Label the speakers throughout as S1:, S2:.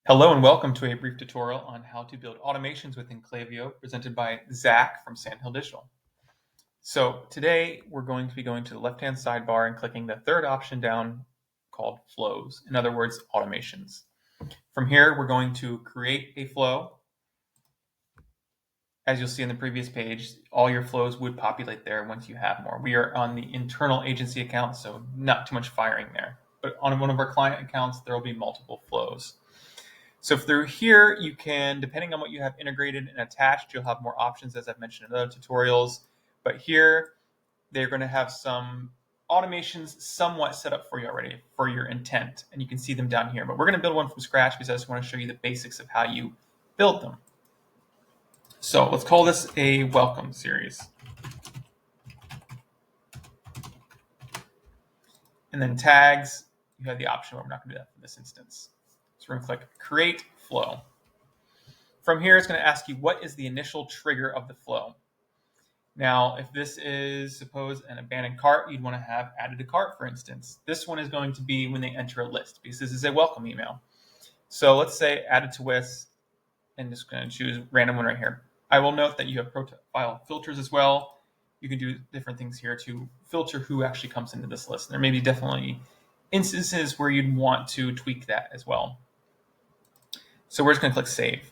S1: Hello and welcome to a brief tutorial on how to build automations within Klaviyo, presented by Zach from Sandhill Digital. So today we're going to be going to the left-hand sidebar and clicking the third option down called Flows, in other words, automations. From here, we're going to create a flow. As you'll see in the previous page, all your flows would populate there once you have more. We are on the internal agency account, so not too much firing there. But on one of our client accounts, there will be multiple flows. So through here, you can, depending on what you have integrated and attached, you'll have more options, as I've mentioned in other tutorials. But here, they're going to have some automations somewhat set up for you already for your intent, and you can see them down here. But we're going to build one from scratch because I just want to show you the basics of how you build them. So let's call this a welcome series. And then tags, you have the option, but we're not going to do that for this instance. So we're going to click Create Flow. From here, it's going to ask you what is the initial trigger of the flow. Now, if this is, suppose, an abandoned cart, you'd want to have added to cart, for instance. This one is going to be when they enter a list because this is a welcome email. So let's say added to list, and just going to choose random one right here. I will note that you have profile filters as well. You can do different things here to filter who actually comes into this list. There may be definitely instances where you'd want to tweak that as well. So we're just going to click Save.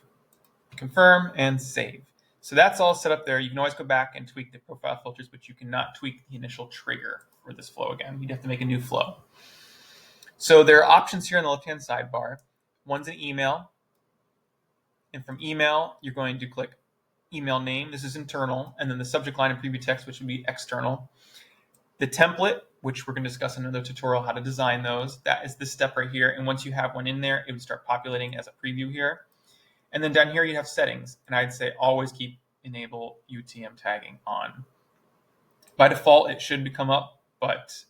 S1: Confirm and save. So that's all set up there. You can always go back and tweak the profile filters, but you cannot tweak the initial trigger for this flow again. You'd have to make a new flow. So there are options here on the left-hand sidebar. One's an email. And from email, you're going to click email name. This is internal. And then the subject line and preview text, which would be external. The template, which we're going to discuss in another tutorial how to design those. That is this step right here. And once you have one in there, it would start populating as a preview here. And then down here you have settings, and I'd say always keep enable UTM tagging on. By default, it should come up, but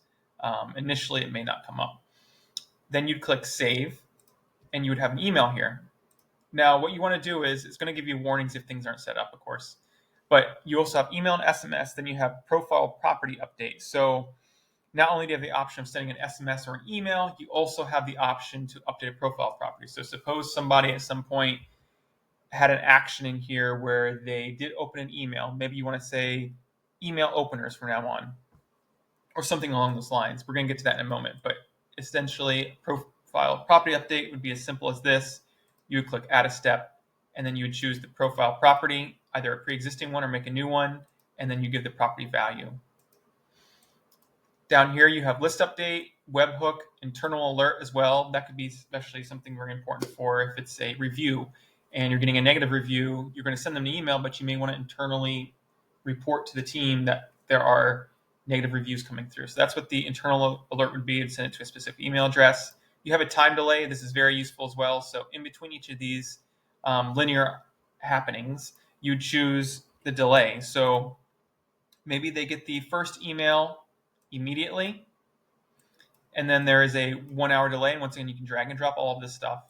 S1: initially it may not come up. Then you'd click Save, and you would have an email here. Now, what you want to do is it's going to give you warnings if things aren't set up, of course. But you also have email and SMS. Then you have profile property update. So not only do you have the option of sending an SMS or an email, you also have the option to update a profile property. So suppose somebody at some point had an action in here where they did open an email. Maybe you want to say email openers from now on or something along those lines. We're going to get to that in a moment, but essentially profile property update would be as simple as this. You would click add a step, and then you would choose the profile property, either a pre-existing one or make a new one, and then you give the property value. Down here you have list update, webhook, internal alert as well. That could be especially something very important for if it's a review and you're getting a negative review, you're going to send them an email, but you may want to internally report to the team that there are negative reviews coming through. So that's what the internal alert would be, and send it to a specific email address. You have a time delay. This is very useful as well. So in between each of these linear happenings, you choose the delay. So maybe they get the first email immediately, and then there is a 1 hour delay. And once again, you can drag and drop all of this stuff.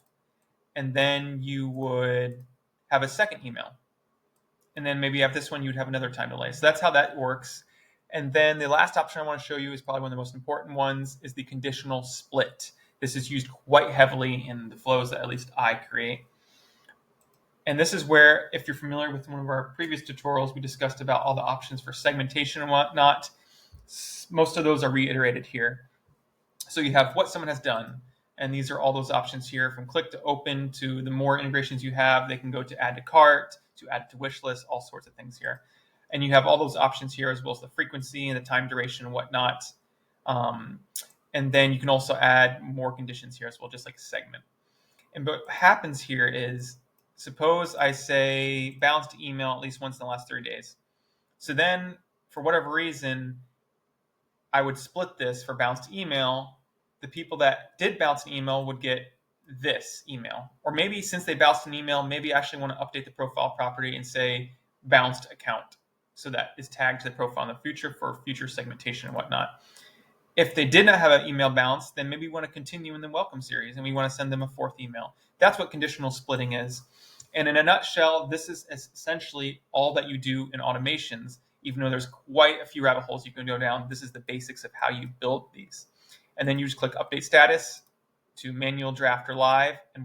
S1: And then you would have a second email. And then maybe after this one, you'd have another time delay. So that's how that works. And then the last option I want to show you is probably one of the most important ones, is the conditional split. This is used quite heavily in the flows that at least I create. And this is where, if you're familiar with one of our previous tutorials, we discussed about all the options for segmentation and whatnot. Most of those are reiterated here. So you have what someone has done. And these are all those options here, from click to open to the more integrations you have. They can go to add to cart, to add to wish list, all sorts of things here. And you have all those options here, as well as the frequency and the time duration and whatnot. And then you can also add more conditions here as well, just like a segment. And what happens here is, suppose I say bounce to email at least once in the last 3 days. So then, for whatever reason, I would split this for bounce to email. The people that did bounce an email would get this email. Or maybe since they bounced an email, maybe I actually want to update the profile property and say bounced account. So that is tagged to the profile in the future for future segmentation and whatnot. If they did not have an email bounce, then maybe we want to continue in the welcome series and we want to send them a fourth email. That's what conditional splitting is. And in a nutshell, this is essentially all that you do in automations. Even though there's quite a few rabbit holes you can go down, this is the basics of how you build these. And then you just click update status to manual, draft, or live, and